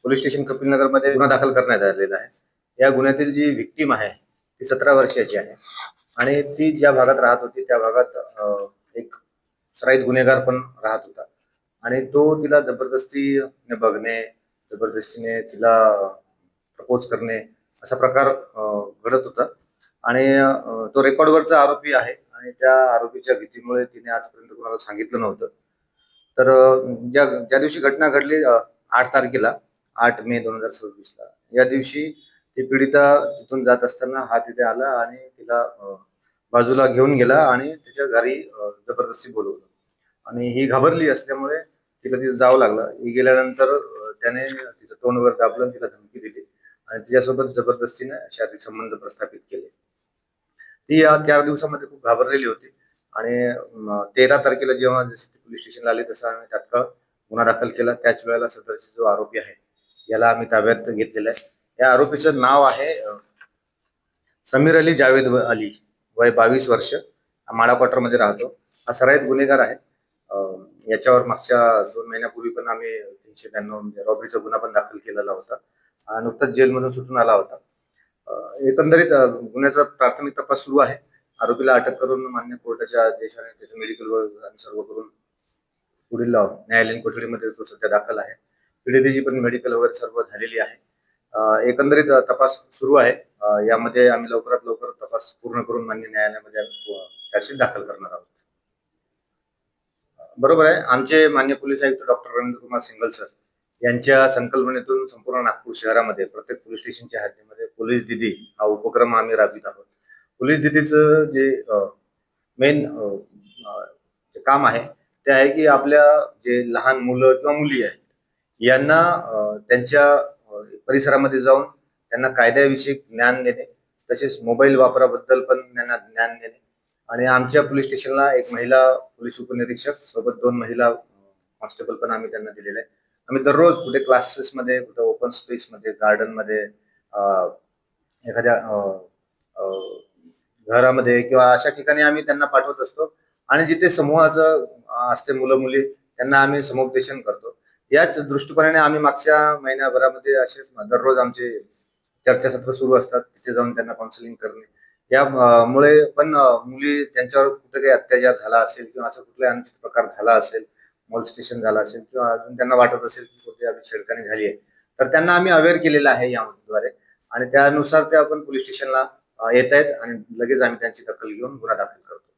Police station कपिलनगरमध्ये गुन्हा दाखल करण्यात आलेला आहे. या गुन्ह्यातील जी व्हिक्टीम आहे ती 17 वर्षाची आहे आणि ती ज्या भागात राहत होती त्या भागात एक सराईत गुन्हेगार पण राहत होता आणि तो तिला जबरदस्तीने बघणे, जबरदस्तीने तिला प्रपोज करणे असा प्रकार घडत होता आणि तो रेकॉर्डवरचा आरोपी आहे आणि त्या आरोपीच्या भीतीमुळे तिने आजपर्यंत कोणाला सांगितलं नव्हतं. तर ज्या ज्या दिवशी घटना घडली 8 तारखेला 8 मे 2026 या दिवशी ती पीडिता तिथून जात असताना हा तिथे आला आणि तिला बाजूला घेऊन गेला आणि तिच्या घरी जबरदस्ती बोलवलं आणि ही घाबरली असल्यामुळे तिला तिथे जावं लागलं. ही गेल्यानंतर त्याने तिचं तोंडवर दाबलं, तिला धमकी दिली आणि तिच्यासोबत जबरदस्तीने शारीरिक संबंध प्रस्थापित केले. ती या 4 दिवसामध्ये खूप घाबरलेली होती आणि 13 तारखेला जेव्हा जशी पोलीस स्टेशनला आली तसा आम्ही तात्काळ गुन्हा दाखल केला. त्याच वेळेला सदरचा जो आरोपी आहे याला आम्ही ताब्यात घेतलेला आहे. या आरोपीचं नाव आहे समीर अली जावेद अली, वय 22 वर्ष, माडा क्वार्टरमध्ये राहतो. हा सराईत गुन्हेगार आहे. याच्यावर मागच्या 2 महिन्यापूर्वी पण आम्ही 392 म्हणजे रॉबरीचा गुन्हा पण दाखल केलेला होता. नुकताच जेलमधून सुटून आला होता. एकंदरीत गुन्ह्याचा प्राथमिक तपास सुरू आहे. आरोपीला अटक करून मान्य कोर्टाच्या आदेशाने त्याचं मेडिकल वगैरे सर्व करून पुढील न्यायालयीन कोठडीमध्ये तो सध्या दाखल आहे. पीडितेची पण मेडिकल वगैरे सर्व झालेली आहे. एकंदरीत तपास सुरू आहे. यामध्ये आम्ही लवकरात लवकर तपास पूर्ण करून मान्य न्यायालयामध्ये चार्जशीट दाखल करणार आहोत. बरोबर आहे. आमचे मान्य पोलीस आयुक्त doctor Ravindra Kumar single sir यांच्या संकल्पनेतून संपूर्ण नागपूर शहरामध्ये प्रत्येक पोलीस स्टेशनच्या हद्दीमध्ये पोलीस दिदी हा उपक्रम आम्ही राबवित आहोत. पोलीस दिदीचं जे मेन काम आहे ते आहे की आपल्या जे लहान मुलं किंवा मुली आहेत यांना त्यांच्या परिसरामध्ये जाऊन त्यांना कायद्याविषयी ज्ञान देणे, तसेच मोबाईल वापराबद्दल पण त्यांना ज्ञान देणे आणि आमच्या पोलीस स्टेशनला एक महिला पोलीस उपनिरीक्षक सोबत 2 महिला कॉन्स्टेबल पण आम्ही त्यांना दिलेले आहे. आम्ही दररोज कुठे क्लासेसमध्ये, कुठे ओपन स्पेसमध्ये, गार्डनमध्ये, एखाद्या घरामध्ये किंवा अशा ठिकाणी आम्ही त्यांना पाठवत असतो आणि जिथे समूहाचं असते मुलं मुली त्यांना आम्ही समुपदेशन करतो. याच दृष्टिकोनाने आम्ही मागच्या महिन्याभरामध्ये असे दररोज आमचे चर्चासत्र सुरू असतात. तिथे जाऊन त्यांना काउन्सिलिंग करणे यामुळे पण मुली त्यांच्यावर कुठे काही अत्याचार झाला असेल किंवा असं कुठला अनुचित प्रकार झाला असेल, मॉलस्टेशन झालं असेल किंवा अजून त्यांना वाटत असेल की कुठे आम्ही छेडखानी झाली आहे तर त्यांना आम्ही अवेअर केलेलं आहे याद्वारे आणि त्यानुसार ते आपण पोलीस स्टेशनला येत आहेत आणि लगेच आम्ही त्यांची दखल घेऊन गुन्हा दाखल करतो.